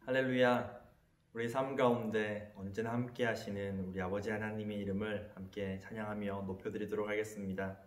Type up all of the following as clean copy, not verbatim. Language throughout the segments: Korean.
할렐루야. 우리 삶 가운데 언제나 함께 하시는 우리 아버지 하나님의 이름을 함께 찬양하며 높여드리도록 하겠습니다.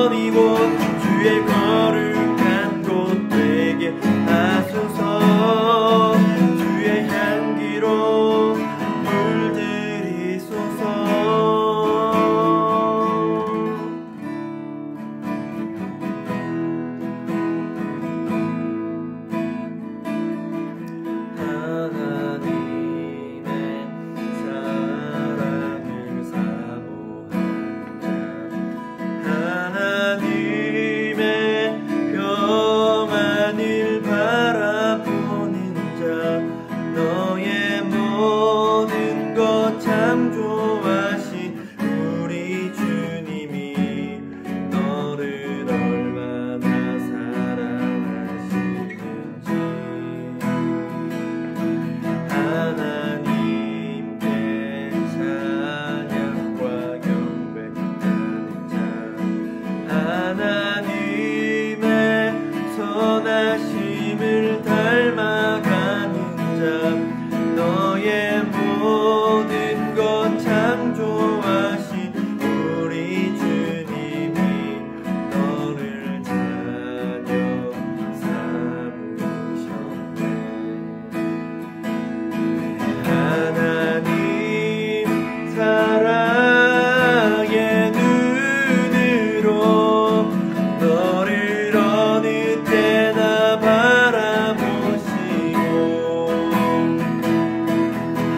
영원히 곧 주의 거룩한 곳 되게 하소서. 주의 향기로 물들이소서. 하나님을 닮아가는 자 너의 모든 것 창조하신 우리 주님이 너를 자녀 삼으셨네. 하나님 사랑의 눈으로 너를 어느 때나 바라보시고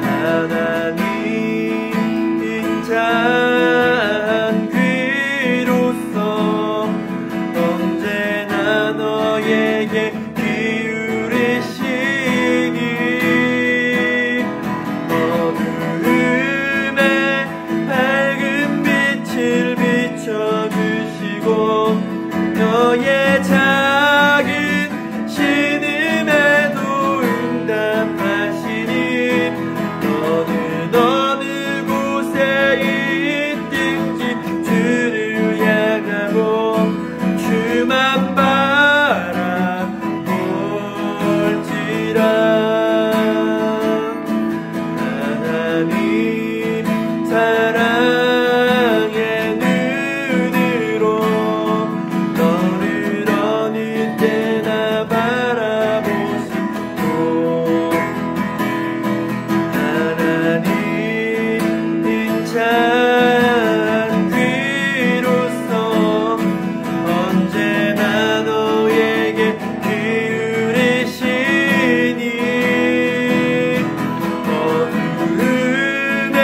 하나님 인자한 귀로서 언제나 너에게 기울이시니 어두움에 밝은 빛을 비춰주시고 너의 작은 신음에도 응답하시니 너는 어느 곳에 있든지 주를 향하고 주만 바라볼지라. 하나님 사랑의 눈으로 너를 어느 때나 바라보시고 하나님 인자한 귀로서 언제나 너에게 기울이시니 어두움에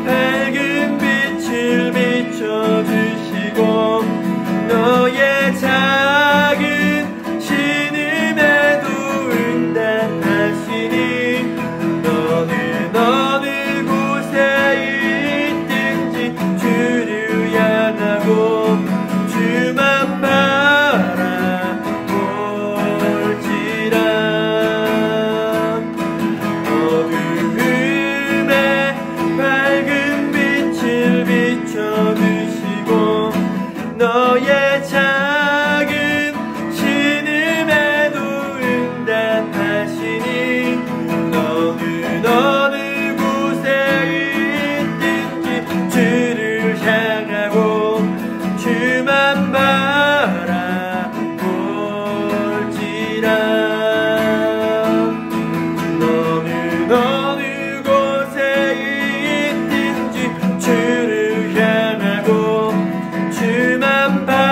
밝은 빛을 비춰주시고 너의 작은 신음에도 응답하시니 너는 어느 곳에 있든지 주를 향하고 주만 바라볼지라. 어두움에 밝은 빛을 비춰주시고 너의 작은 신음에도 응답하시니 너는 어느 곳에 있든지 주를 향하고 주만 바라볼지라. 너는 어느 곳에 있든지 주를 향하고 주만 바라볼지라.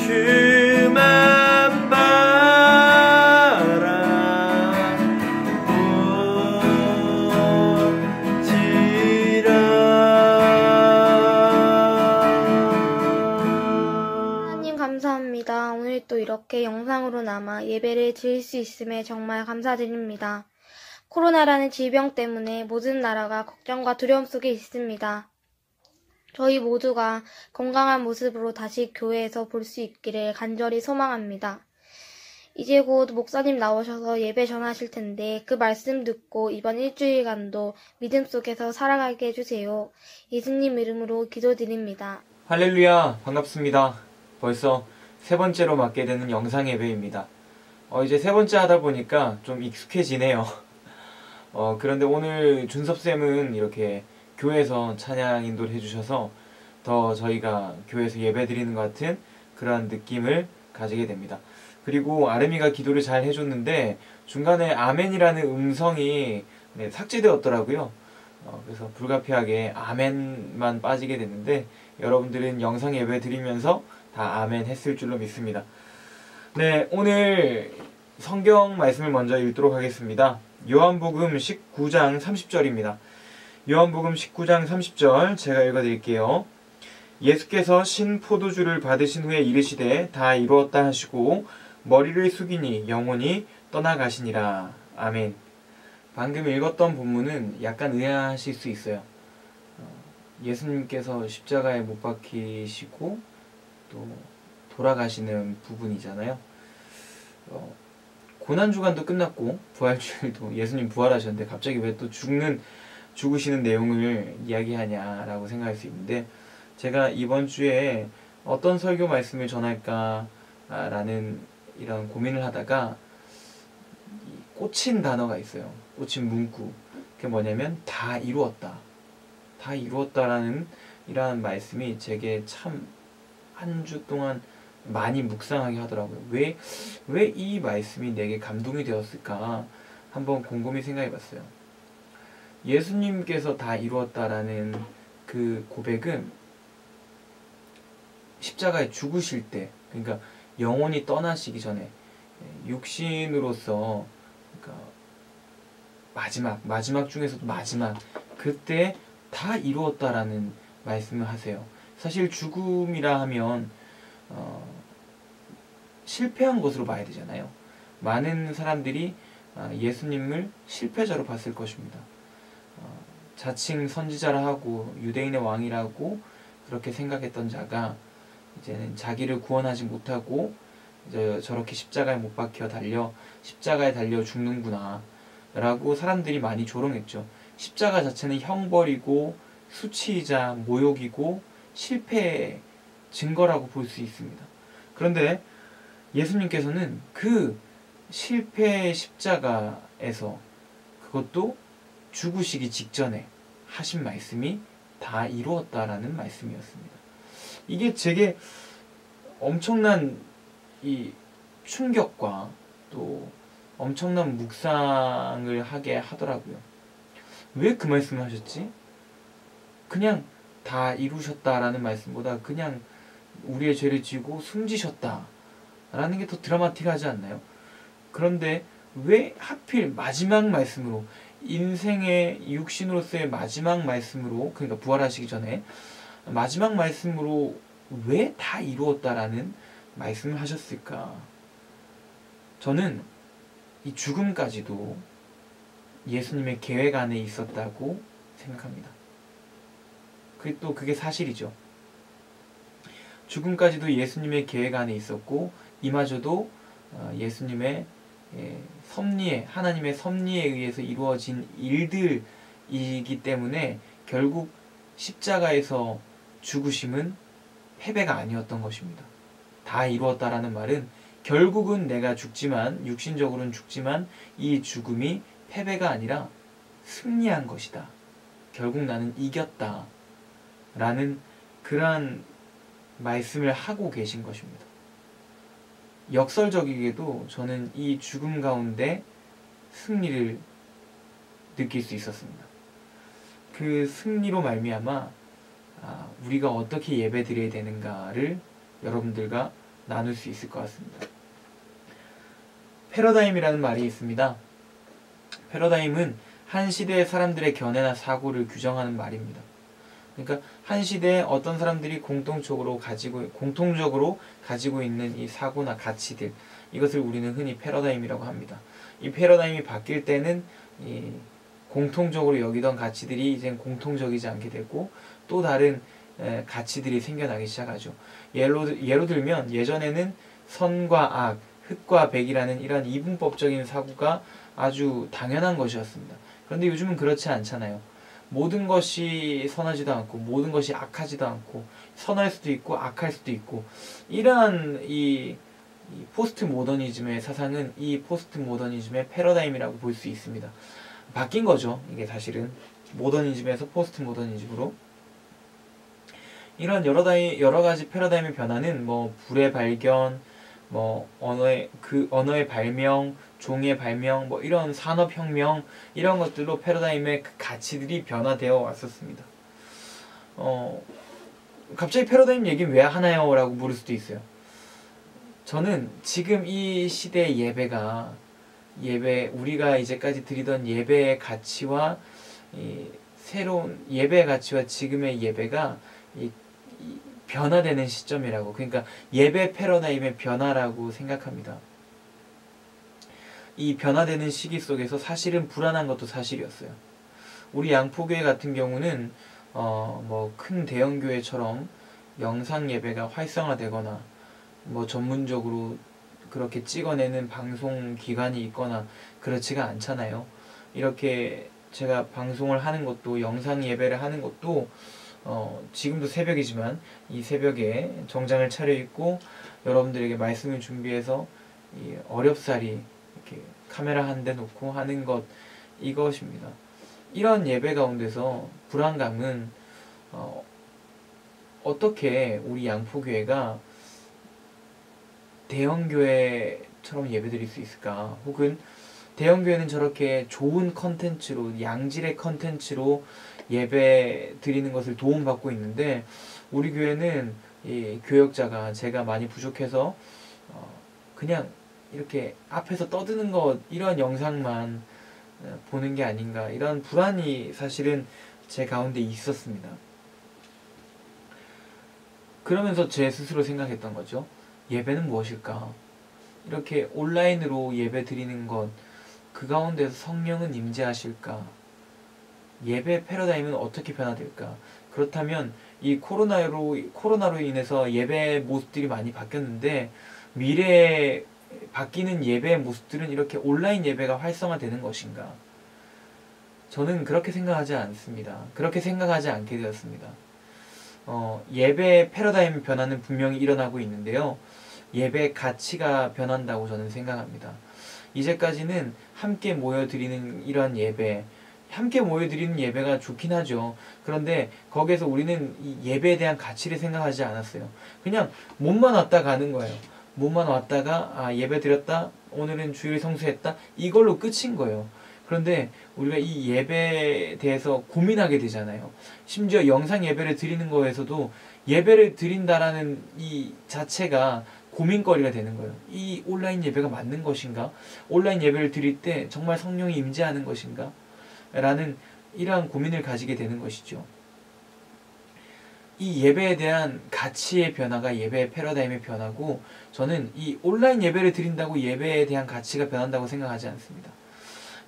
주만 하나님 감사합니다. 오늘 또 이렇게 영상으로나마 예배를 드릴 수 있음에 정말 감사드립니다. 코로나라는 질병 때문에 모든 나라가 걱정과 두려움 속에 있습니다. 저희 모두가 건강한 모습으로 다시 교회에서 볼 수 있기를 간절히 소망합니다. 이제 곧 목사님 나오셔서 예배 전하실 텐데 그 말씀 듣고 이번 일주일간도 믿음 속에서 살아가게 해주세요. 예수님 이름으로 기도드립니다. 할렐루야, 반갑습니다. 벌써 세 번째로 맡게 되는 영상 예배입니다. 이제 세 번째 하다 보니까 좀 익숙해지네요. 그런데 오늘 준섭쌤은 이렇게 교회에서 찬양 인도를 해주셔서 더 저희가 교회에서 예배드리는 것 같은 그러한 느낌을 가지게 됩니다. 그리고 아름이가 기도를 잘 해줬는데 중간에 아멘이라는 음성이 삭제되었더라고요. 그래서 불가피하게 아멘만 빠지게 됐는데 여러분들은 영상 예배 드리면서 다 아멘 했을 줄로 믿습니다. 네, 오늘 성경 말씀을 먼저 읽도록 하겠습니다. 요한복음 19장 30절입니다. 요한복음 19장 30절 제가 읽어드릴게요. 예수께서 신 포도주를 받으신 후에 이르시되 다 이루었다 하시고 머리를 숙이니 영혼이 떠나가시니라. 아멘. 방금 읽었던 본문은 약간 의아하실 수 있어요. 예수님께서 십자가에 못 박히시고 또 돌아가시는 부분이잖아요. 고난주간도 끝났고 부활주일도 예수님 부활하셨는데 갑자기 왜 또 죽으시는 내용을 이야기하냐라고 생각할 수 있는데, 제가 이번 주에 어떤 설교 말씀을 전할까라는 이런 고민을 하다가 꽂힌 단어가 있어요. 꽂힌 문구. 그게 뭐냐면 다 이루었다. 다 이루었다라는 이러한 말씀이 제게 참 한 주 동안 많이 묵상하게 하더라고요. 왜 이 말씀이 내게 감동이 되었을까 한번 곰곰이 생각해 봤어요. 예수님께서 다 이루었다라는 그 고백은 십자가에 죽으실 때, 그러니까 영혼이 떠나시기 전에 육신으로서, 그러니까 마지막 중에서도 마지막, 그때 다 이루었다라는 말씀을 하세요. 사실 죽음이라 하면 실패한 것으로 봐야 되잖아요. 많은 사람들이 예수님을 실패자로 봤을 것입니다. 자칭 선지자라 하고 유대인의 왕이라고 그렇게 생각했던 자가 이제는 자기를 구원하지 못하고 이제 저렇게 십자가에 못 박혀 십자가에 달려 죽는구나 라고 사람들이 많이 조롱했죠. 십자가 자체는 형벌이고 수치이자 모욕이고 실패의 증거라고 볼 수 있습니다. 그런데 예수님께서는 그 실패의 십자가에서, 그것도 죽으시기 직전에 하신 말씀이 다 이루었다라는 말씀이었습니다. 이게 제게 엄청난 이 충격과 또 엄청난 묵상을 하게 하더라고요. 왜 그 말씀을 하셨지? 그냥 다 이루셨다라는 말씀보다 그냥 우리의 죄를 지고 숨지셨다라는 게 더 드라마틱하지 않나요? 그런데 왜 하필 마지막 말씀으로, 인생의 육신으로서의 마지막 말씀으로, 그러니까 부활하시기 전에 마지막 말씀으로 왜 다 이루었다라는 말씀을 하셨을까? 저는 이 죽음까지도 예수님의 계획 안에 있었다고 생각합니다. 또 그게 사실이죠. 죽음까지도 예수님의 계획 안에 있었고, 이마저도 예수님의 섭리에, 하나님의 섭리에 의해서 이루어진 일들이기 때문에 결국 십자가에서 죽으심은 패배가 아니었던 것입니다. 다 이루었다라는 말은 결국은 내가 죽지만, 육신적으로는 죽지만 이 죽음이 패배가 아니라 승리한 것이다. 결국 나는 이겼다. 라는 그러한 말씀을 하고 계신 것입니다. 역설적이게도 저는 이 죽음 가운데 승리를 느낄 수 있었습니다. 그 승리로 말미암아 우리가 어떻게 예배드려야 되는가를 여러분들과 나눌 수 있을 것 같습니다. 패러다임이라는 말이 있습니다. 패러다임은 한 시대의 사람들의 견해나 사고를 규정하는 말입니다. 그러니까 한 시대에 어떤 사람들이 공통적으로 가지고 있는 이 사고나 가치들, 이것을 우리는 흔히 패러다임이라고 합니다. 이 패러다임이 바뀔 때는 이 공통적으로 여기던 가치들이 이젠 공통적이지 않게 되고 또 다른 가치들이 생겨나기 시작하죠. 예로 들면 예전에는 선과 악, 흑과 백이라는 이런 이분법적인 사고가 아주 당연한 것이었습니다. 그런데 요즘은 그렇지 않잖아요. 모든 것이 선하지도 않고 모든 것이 악하지도 않고 선할 수도 있고 악할 수도 있고, 이러한 이 포스트 모더니즘의 사상은 이 포스트 모더니즘의 패러다임이라고 볼 수 있습니다. 바뀐 거죠. 이게 사실은 모더니즘에서 포스트 모더니즘으로. 이런 여러 가지 패러다임의 변화는 뭐 불의 발견, 뭐 언어의 발명, 종이의 발명, 뭐 이런 산업혁명 이런 것들로 패러다임의 그 가치들이 변화되어 왔었습니다. 갑자기 패러다임 얘기는 왜 하나요? 라고 물을 수도 있어요. 저는 지금 이 시대의 우리가 이제까지 드리던 예배의 가치와 새로운 예배의 가치와 지금의 예배가 변화되는 시점이라고, 그러니까 예배 패러다임의 변화라고 생각합니다. 이 변화되는 시기 속에서 사실은 불안한 것도 사실이었어요. 우리 양포교회 같은 경우는 뭐 큰 대형 교회처럼 영상 예배가 활성화되거나 뭐 전문적으로 그렇게 찍어내는 방송 기관이 있거나 그렇지가 않잖아요. 이렇게 제가 방송을 하는 것도, 영상 예배를 하는 것도 지금도 새벽이지만 이 새벽에 정장을 차려입고 여러분들에게 말씀을 준비해서 이 어렵사리 이렇게 카메라 한 대 놓고 하는 것, 이것입니다. 이런 예배 가운데서 불안감은 어떻게 우리 양포교회가 대형교회처럼 예배드릴 수 있을까? 혹은 대형교회는 저렇게 좋은 컨텐츠로, 양질의 컨텐츠로 예배 드리는 것을 도움받고 있는데, 우리 교회는 이 교역자가 제가 많이 부족해서 그냥 이렇게 앞에서 떠드는 것, 이런 영상만 보는 게 아닌가, 이런 불안이 사실은 제 가운데 있었습니다. 그러면서 제 스스로 생각했던 거죠. 예배는 무엇일까? 이렇게 온라인으로 예배 드리는 것, 그 가운데서 성령은 임재하실까? 예배 패러다임은 어떻게 변화될까? 그렇다면 이 코로나로 인해서 예배의 모습들이 많이 바뀌었는데, 미래에 바뀌는 예배의 모습들은 이렇게 온라인 예배가 활성화되는 것인가? 저는 그렇게 생각하지 않습니다. 그렇게 생각하지 않게 되었습니다. 예배 패러다임 변화는 분명히 일어나고 있는데요. 예배 가치가 변한다고 저는 생각합니다. 이제까지는 함께 모여드리는 이런 예배, 함께 모여드리는 예배가 좋긴 하죠. 그런데 거기에서 우리는 이 예배에 대한 가치를 생각하지 않았어요. 그냥 몸만 왔다 가는 거예요. 몸만 왔다가 예배 드렸다, 오늘은 주일 성수했다, 이걸로 끝인 거예요. 그런데 우리가 이 예배에 대해서 고민하게 되잖아요. 심지어 영상 예배를 드리는 거에서도 예배를 드린다라는 이 자체가 고민거리가 되는 거예요. 이 온라인 예배가 맞는 것인가? 온라인 예배를 드릴 때 정말 성령이 임재하는 것인가? 라는 이러한 고민을 가지게 되는 것이죠. 이 예배에 대한 가치의 변화가 예배의 패러다임의 변화고, 저는 이 온라인 예배를 드린다고 예배에 대한 가치가 변한다고 생각하지 않습니다.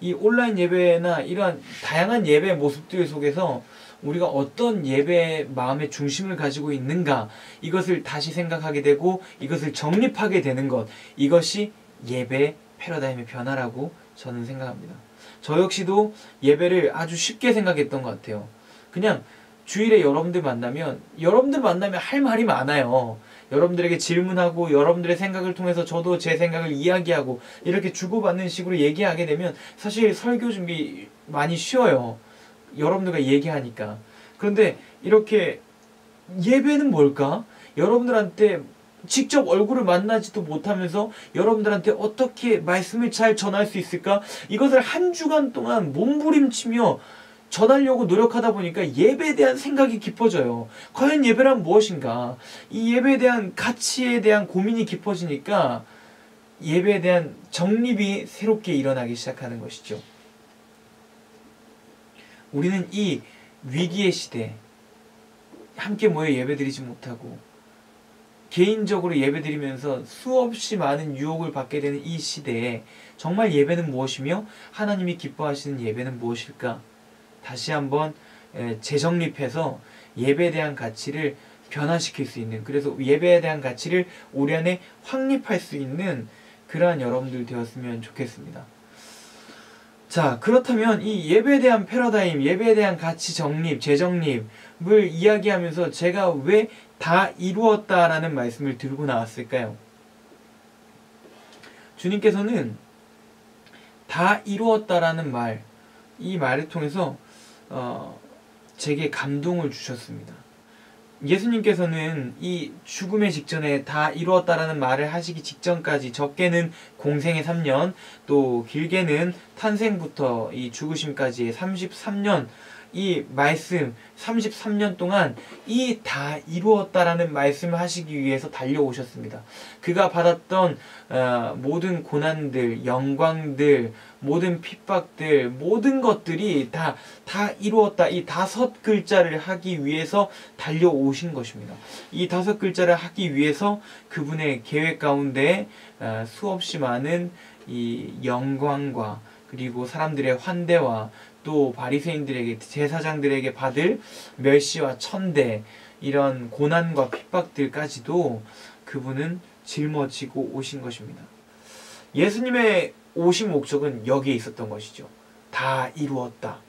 이 온라인 예배나 이러한 다양한 예배 모습들 속에서 우리가 어떤 예배의 마음의 중심을 가지고 있는가, 이것을 다시 생각하게 되고 이것을 정립하게 되는 것, 이것이 예배 패러다임의 변화라고 저는 생각합니다. 저 역시도 예배를 아주 쉽게 생각했던 것 같아요. 그냥 주일에 여러분들 만나면 할 말이 많아요. 여러분들에게 질문하고 여러분들의 생각을 통해서 저도 제 생각을 이야기하고 이렇게 주고받는 식으로 얘기하게 되면 사실 설교 준비 많이 쉬워요. 여러분들과 얘기하니까. 그런데 이렇게 예배는 뭘까? 여러분들한테 직접 얼굴을 만나지도 못하면서 여러분들한테 어떻게 말씀을 잘 전할 수 있을까? 이것을 한 주간 동안 몸부림치며 전하려고 노력하다 보니까 예배에 대한 생각이 깊어져요. 과연 예배란 무엇인가? 이 예배에 대한 가치에 대한 고민이 깊어지니까 예배에 대한 정립이 새롭게 일어나기 시작하는 것이죠. 우리는 이 위기의 시대, 함께 모여 예배드리지 못하고 개인적으로 예배드리면서 수없이 많은 유혹을 받게 되는 이 시대에 정말 예배는 무엇이며 하나님이 기뻐하시는 예배는 무엇일까? 다시 한번 재정립해서 예배에 대한 가치를 변화시킬 수 있는, 그래서 예배에 대한 가치를 우리 안에 확립할 수 있는 그러한 여러분들 되었으면 좋겠습니다. 자, 그렇다면 이 예배에 대한 패러다임, 예배에 대한 가치 정립, 재정립을 이야기하면서 제가 왜 다 이루었다라는 말씀을 들고 나왔을까요? 주님께서는 다 이루었다라는 말, 이 말을 통해서 제게 감동을 주셨습니다. 예수님께서는 이 죽음의 직전에 다 이루었다라는 말을 하시기 직전까지 적게는 공생의 3년, 또 길게는 탄생부터 이 죽으심까지의 33년, 이 말씀 33년 동안 이 다 이루었다라는 말씀을 하시기 위해서 달려오셨습니다. 그가 받았던 모든 고난들, 영광들, 모든 핍박들, 모든 것들이 다 이루었다. 이 5글자를 하기 위해서 달려오신 것입니다. 이 5글자를 하기 위해서 그분의 계획 가운데 수없이 많은 이 영광과 그리고 사람들의 환대와 또 바리새인들에게, 제사장들에게 받을 멸시와 천대, 이런 고난과 핍박들까지도 그분은 짊어지고 오신 것입니다. 예수님의 오신 목적은 여기에 있었던 것이죠. 다 이루었다.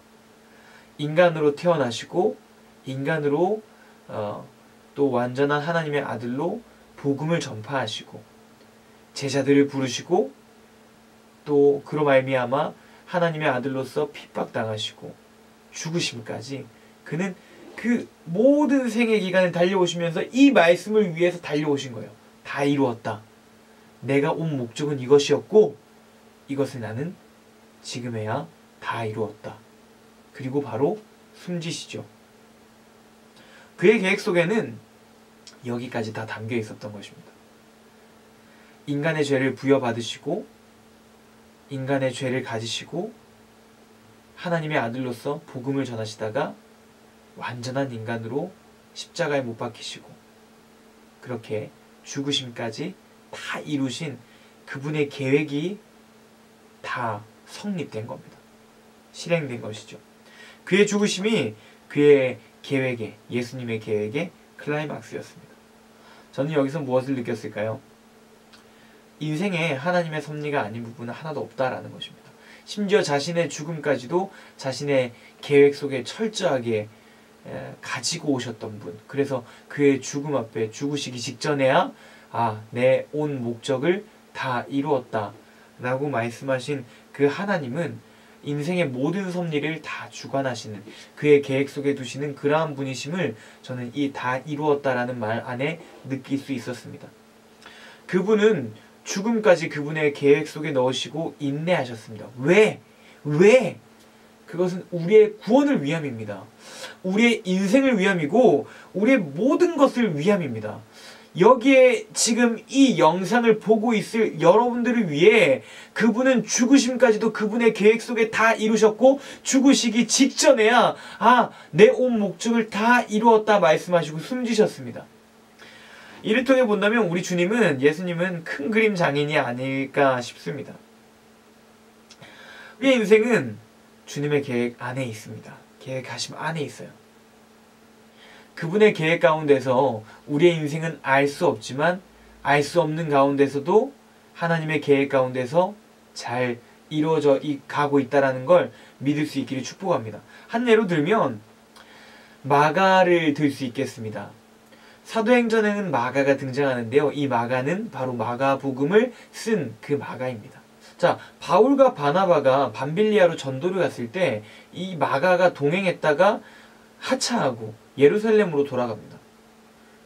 인간으로 태어나시고 인간으로 또 완전한 하나님의 아들로 복음을 전파하시고 제자들을 부르시고 또 그로 말미암아 하나님의 아들로서 핍박당하시고 죽으심까지 그는 그 모든 생애 기간을 달려오시면서 이 말씀을 위해서 달려오신 거예요. 다 이루었다. 내가 온 목적은 이것이었고 이것을 나는 지금에야 다 이루었다. 그리고 바로 숨지시죠. 그의 계획 속에는 여기까지 다 담겨 있었던 것입니다. 인간의 죄를 부여받으시고 인간의 죄를 가지시고 하나님의 아들로서 복음을 전하시다가 완전한 인간으로 십자가에 못 박히시고 그렇게 죽으심까지 다 이루신 그분의 계획이 다 성립된 겁니다. 실행된 것이죠. 그의 죽으심이 그의 계획에, 예수님의 계획의 클라이막스였습니다. 저는 여기서 무엇을 느꼈을까요? 인생에 하나님의 섭리가 아닌 부분은 하나도 없다라는 것입니다. 심지어 자신의 죽음까지도 자신의 계획 속에 철저하게 가지고 오셨던 분. 그래서 그의 죽음 앞에 죽으시기 직전에야 내 온 목적을 다 이루었다 라고 말씀하신 그 하나님은 인생의 모든 섭리를 다 주관하시는 그의 계획 속에 두시는 그러한 분이심을 저는 이 다 이루었다라는 말 안에 느낄 수 있었습니다. 그분은 죽음까지 그분의 계획 속에 넣으시고 인내하셨습니다. 왜? 그것은 우리의 구원을 위함입니다. 우리의 인생을 위함이고 우리의 모든 것을 위함입니다. 여기에 지금 이 영상을 보고 있을 여러분들을 위해 그분은 죽으심까지도 그분의 계획 속에 다 이루셨고 죽으시기 직전에야 내 온 목적을 다 이루었다 말씀하시고 숨지셨습니다. 이를 통해 본다면 우리 주님은, 예수님은 큰 그림 장인이 아닐까 싶습니다. 우리의 인생은 주님의 계획 안에 있습니다. 계획하심 안에 있어요. 그분의 계획 가운데서 우리의 인생은 알 수 없지만 알 수 없는 가운데서도 하나님의 계획 가운데서 잘 이루어져 가고 있다는 걸 믿을 수 있기를 축복합니다. 한 예로 들면 마가를 들 수 있겠습니다. 사도행전에는 마가가 등장하는데요. 이 마가는 바로 마가복음을 쓴 그 마가입니다. 자, 바울과 바나바가 밤빌리아로 전도를 갔을 때 이 마가가 동행했다가 하차하고 예루살렘으로 돌아갑니다.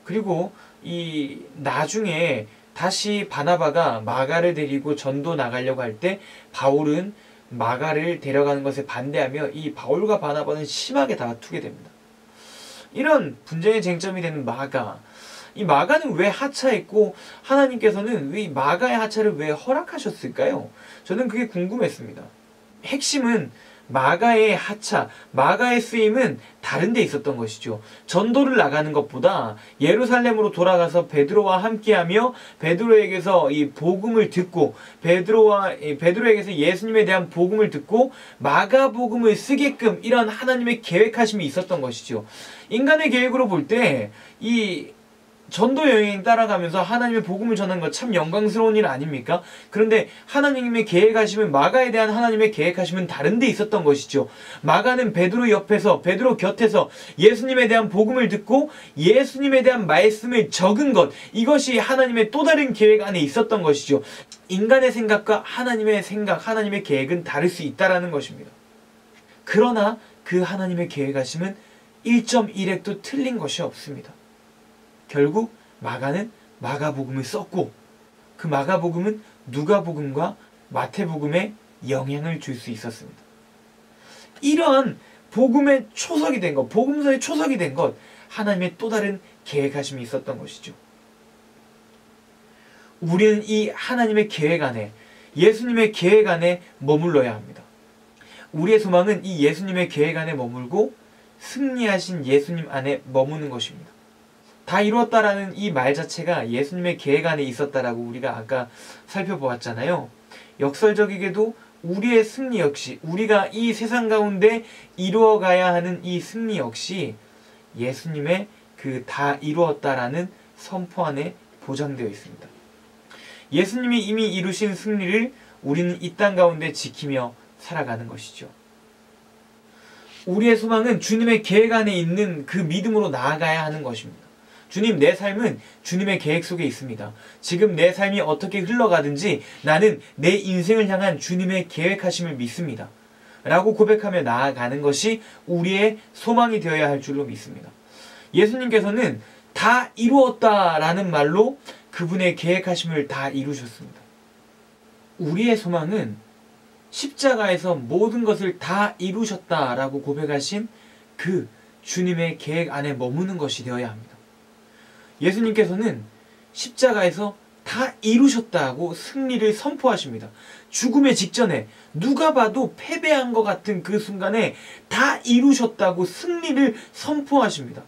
그리고 이 나중에 다시 바나바가 마가를 데리고 전도 나가려고 할 때 바울은 마가를 데려가는 것에 반대하며 이 바울과 바나바는 심하게 다투게 됩니다. 이런 분쟁의 쟁점이 되는 마가, 이 마가는 왜 하차했고 하나님께서는 이 마가의 하차를 왜 허락하셨을까요? 저는 그게 궁금했습니다. 핵심은 마가의 하차, 마가의 쓰임은 다른 데 있었던 것이죠. 전도를 나가는 것보다 예루살렘으로 돌아가서 베드로와 함께하며 베드로에게서 이 복음을 듣고 베드로에게서 예수님에 대한 복음을 듣고 마가복음을 쓰게끔 이런 하나님의 계획하심이 있었던 것이죠. 인간의 계획으로 볼 때 이 전도 여행 따라가면서 하나님의 복음을 전하는 것 참 영광스러운 일 아닙니까? 그런데 하나님의 계획하심은, 마가에 대한 하나님의 계획하심은 다른 데 있었던 것이죠. 마가는 베드로 옆에서, 베드로 곁에서 예수님에 대한 복음을 듣고 예수님에 대한 말씀을 적은 것, 이것이 하나님의 또 다른 계획 안에 있었던 것이죠. 인간의 생각과 하나님의 생각, 하나님의 계획은 다를 수 있다라는 것입니다. 그러나 그 하나님의 계획하심은 1.1획도 틀린 것이 없습니다. 결국 마가는 마가복음을 썼고 그 마가복음은 누가복음과 마태복음에 영향을 줄 수 있었습니다. 이러한 복음의 초석이 된 것, 복음서의 초석이 된 것, 하나님의 또 다른 계획하심이 있었던 것이죠. 우리는 이 하나님의 계획 안에, 예수님의 계획 안에 머물러야 합니다. 우리의 소망은 이 예수님의 계획 안에 머물고 승리하신 예수님 안에 머무는 것입니다. 다 이루었다라는 이 말 자체가 예수님의 계획 안에 있었다라고 우리가 아까 살펴보았잖아요. 역설적이게도 우리의 승리 역시, 우리가 이 세상 가운데 이루어가야 하는 이 승리 역시 예수님의 그 다 이루었다라는 선포 안에 보장되어 있습니다. 예수님이 이미 이루신 승리를 우리는 이 땅 가운데 지키며 살아가는 것이죠. 우리의 소망은 주님의 계획 안에 있는 그 믿음으로 나아가야 하는 것입니다. 주님, 내 삶은 주님의 계획 속에 있습니다. 지금 내 삶이 어떻게 흘러가든지 나는 내 인생을 향한 주님의 계획하심을 믿습니다. 라고 고백하며 나아가는 것이 우리의 소망이 되어야 할 줄로 믿습니다. 예수님께서는 다 이루었다라는 말로 그분의 계획하심을 다 이루셨습니다. 우리의 소망은 십자가에서 모든 것을 다 이루셨다라고 고백하신 그 주님의 계획 안에 머무는 것이 되어야 합니다. 예수님께서는 십자가에서 다 이루셨다고 승리를 선포하십니다. 죽음의 직전에 누가 봐도 패배한 것 같은 그 순간에 다 이루셨다고 승리를 선포하십니다.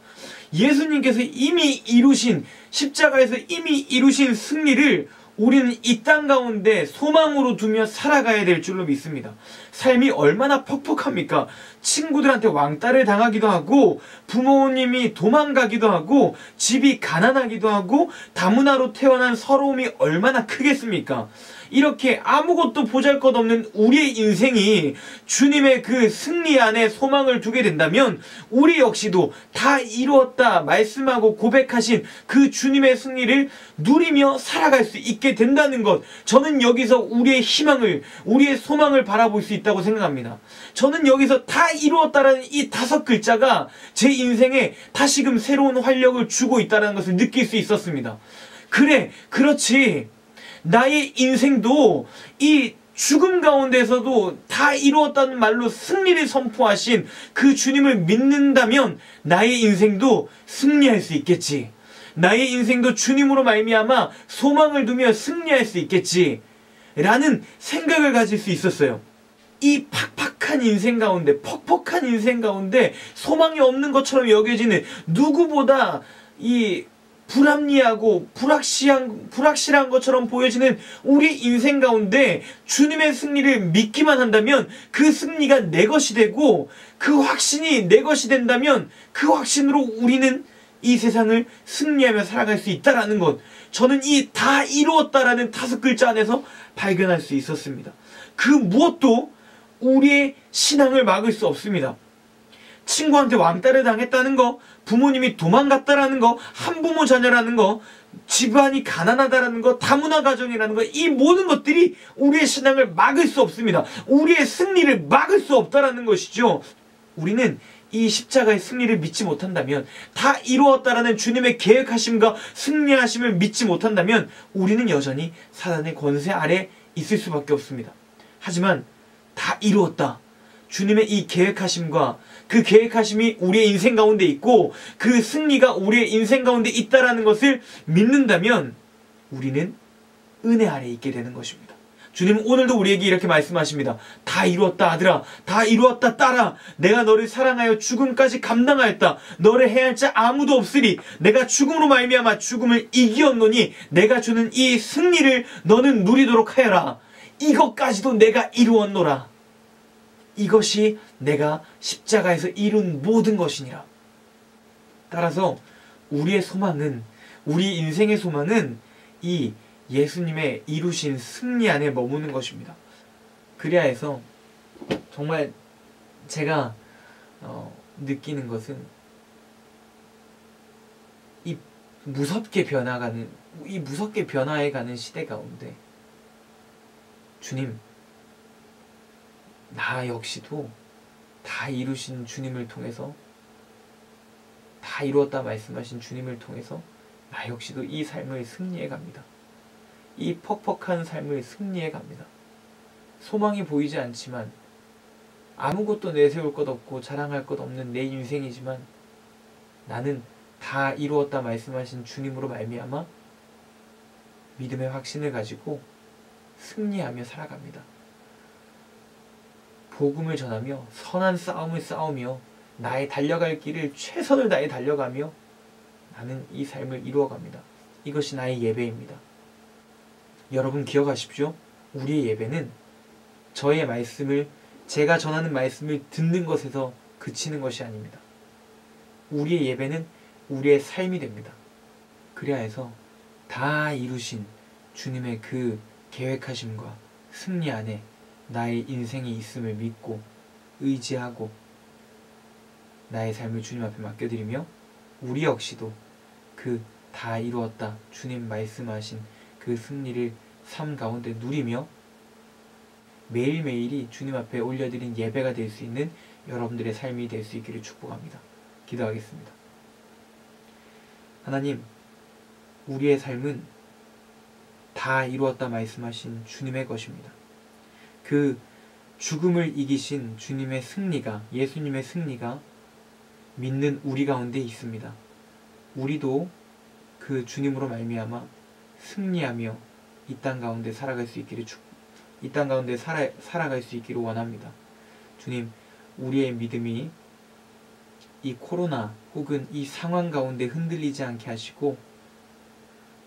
예수님께서 이미 이루신, 십자가에서 이미 이루신 승리를 우리는 이 땅 가운데 소망으로 두며 살아가야 될 줄로 믿습니다. 삶이 얼마나 퍽퍽합니까? 친구들한테 왕따를 당하기도 하고 부모님이 도망가기도 하고 집이 가난하기도 하고 다문화로 태어난 서러움이 얼마나 크겠습니까? 이렇게 아무것도 보잘것없는 우리의 인생이 주님의 그 승리 안에 소망을 두게 된다면 우리 역시도 다 이루었다 말씀하고 고백하신 그 주님의 승리를 누리며 살아갈 수 있게 된다는 것, 저는 여기서 우리의 희망을, 우리의 소망을 바라볼 수 있다고 생각합니다. 저는 여기서 다 이루었다라는 이 5글자가 제 인생에 다시금 새로운 활력을 주고 있다는 것을 느낄 수 있었습니다. 그래, 그렇지. 나의 인생도 이 죽음 가운데서도 다 이루었다는 말로 승리를 선포하신 그 주님을 믿는다면 나의 인생도 승리할 수 있겠지. 나의 인생도 주님으로 말미암아 소망을 두며 승리할 수 있겠지. 라는 생각을 가질 수 있었어요. 이 팍팍한 인생 가운데, 퍽퍽한 인생 가운데 소망이 없는 것처럼 여겨지는 누구보다 이 불합리하고 불확실한 것처럼 보여지는 우리 인생 가운데 주님의 승리를 믿기만 한다면 그 승리가 내 것이 되고 그 확신이 내 것이 된다면 그 확신으로 우리는 이 세상을 승리하며 살아갈 수 있다라는 것, 저는 이 다 이루었다라는 5글자 안에서 발견할 수 있었습니다. 그 무엇도 우리의 신앙을 막을 수 없습니다. 친구한테 왕따를 당했다는 거, 부모님이 도망갔다라는 거, 한부모 자녀라는 거, 집안이 가난하다라는 거, 다문화 가정이라는 거, 이 모든 것들이 우리의 신앙을 막을 수 없습니다. 우리의 승리를 막을 수 없다라는 것이죠. 우리는 이 십자가의 승리를 믿지 못한다면, 다 이루었다라는 주님의 계획하심과 승리하심을 믿지 못한다면 우리는 여전히 사단의 권세 아래 있을 수밖에 없습니다. 하지만 다 이루었다. 주님의 이 계획하심과 그 계획하심이 우리의 인생 가운데 있고 그 승리가 우리의 인생 가운데 있다라는 것을 믿는다면 우리는 은혜 아래 있게 되는 것입니다. 주님은 오늘도 우리에게 이렇게 말씀하십니다. 다 이루었다 아들아, 다 이루었다 딸아, 내가 너를 사랑하여 죽음까지 감당하였다. 너를 해할 자 아무도 없으리. 내가 죽음으로 말미암아 죽음을 이기었노니 내가 주는 이 승리를 너는 누리도록 하여라. 이것까지도 내가 이루었노라. 이것이 내가 십자가에서 이룬 모든 것이니라. 따라서 우리의 소망은, 우리 인생의 소망은 이 예수님의 이루신 승리 안에 머무는 것입니다. 그래야 해서 정말 제가 느끼는 것은 이 무섭게 변화해가는 시대 가운데 주님, 나 역시도 다 이루신 주님을 통해서, 다 이루었다 말씀하신 주님을 통해서 나 역시도 이 삶을 승리해 갑니다. 이 퍽퍽한 삶을 승리해 갑니다. 소망이 보이지 않지만, 아무것도 내세울 것 없고 자랑할 것 없는 내 인생이지만, 나는 다 이루었다 말씀하신 주님으로 말미암아 믿음의 확신을 가지고 승리하며 살아갑니다. 복음을 전하며 선한 싸움을 싸우며 나의 달려갈 길을 최선을 다해 달려가며 나는 이 삶을 이루어갑니다. 이것이 나의 예배입니다. 여러분 기억하십시오. 우리의 예배는 저의 말씀을, 제가 전하는 말씀을 듣는 것에서 그치는 것이 아닙니다. 우리의 예배는 우리의 삶이 됩니다. 그래야 해서 다 이루신 주님의 그 계획하심과 승리 안에 나의 인생이 있음을 믿고 의지하고 나의 삶을 주님 앞에 맡겨드리며, 우리 역시도 그 다 이루었다 주님 말씀하신 그 승리를 삶 가운데 누리며 매일매일이 주님 앞에 올려드린 예배가 될 수 있는 여러분들의 삶이 될 수 있기를 축복합니다. 기도하겠습니다. 하나님, 우리의 삶은 다 이루었다 말씀하신 주님의 것입니다. 그 죽음을 이기신 주님의 승리가, 예수님의 승리가 믿는 우리 가운데 있습니다. 우리도 그 주님으로 말미암아 승리하며 이 땅 가운데 살아갈 수 있기를 이 땅 가운데 살아갈 수 있기를 원합니다. 주님, 우리의 믿음이 이 코로나 혹은 이 상황 가운데 흔들리지 않게 하시고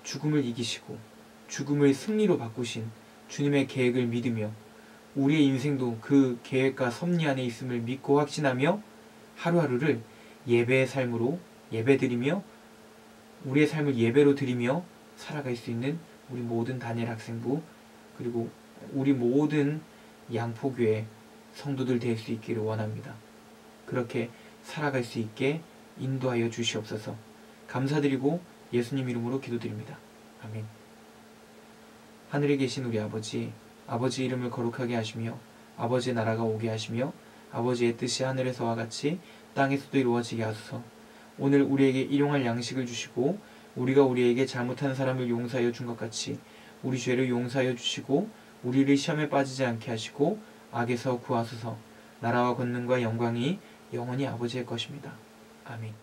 죽음을 이기시고 죽음을 승리로 바꾸신 주님의 계획을 믿으며 우리의 인생도 그 계획과 섭리 안에 있음을 믿고 확신하며 하루하루를 예배의 삶으로 예배드리며 우리의 삶을 예배로 드리며 살아갈 수 있는 우리 모든 다니엘 학생부, 그리고 우리 모든 양포교회 성도들 될 수 있기를 원합니다. 그렇게 살아갈 수 있게 인도하여 주시옵소서. 감사드리고 예수님 이름으로 기도드립니다. 아멘. 하늘에 계신 우리 아버지, 아버지 이름을 거룩하게 하시며 아버지의 나라가 오게 하시며 아버지의 뜻이 하늘에서와 같이 땅에서도 이루어지게 하소서. 오늘 우리에게 일용할 양식을 주시고 우리가 우리에게 잘못한 사람을 용서하여 준 것 같이 우리 죄를 용서하여 주시고 우리를 시험에 빠지지 않게 하시고 악에서 구하소서. 나라와 권능과 영광이 영원히 아버지의 것입니다. 아멘.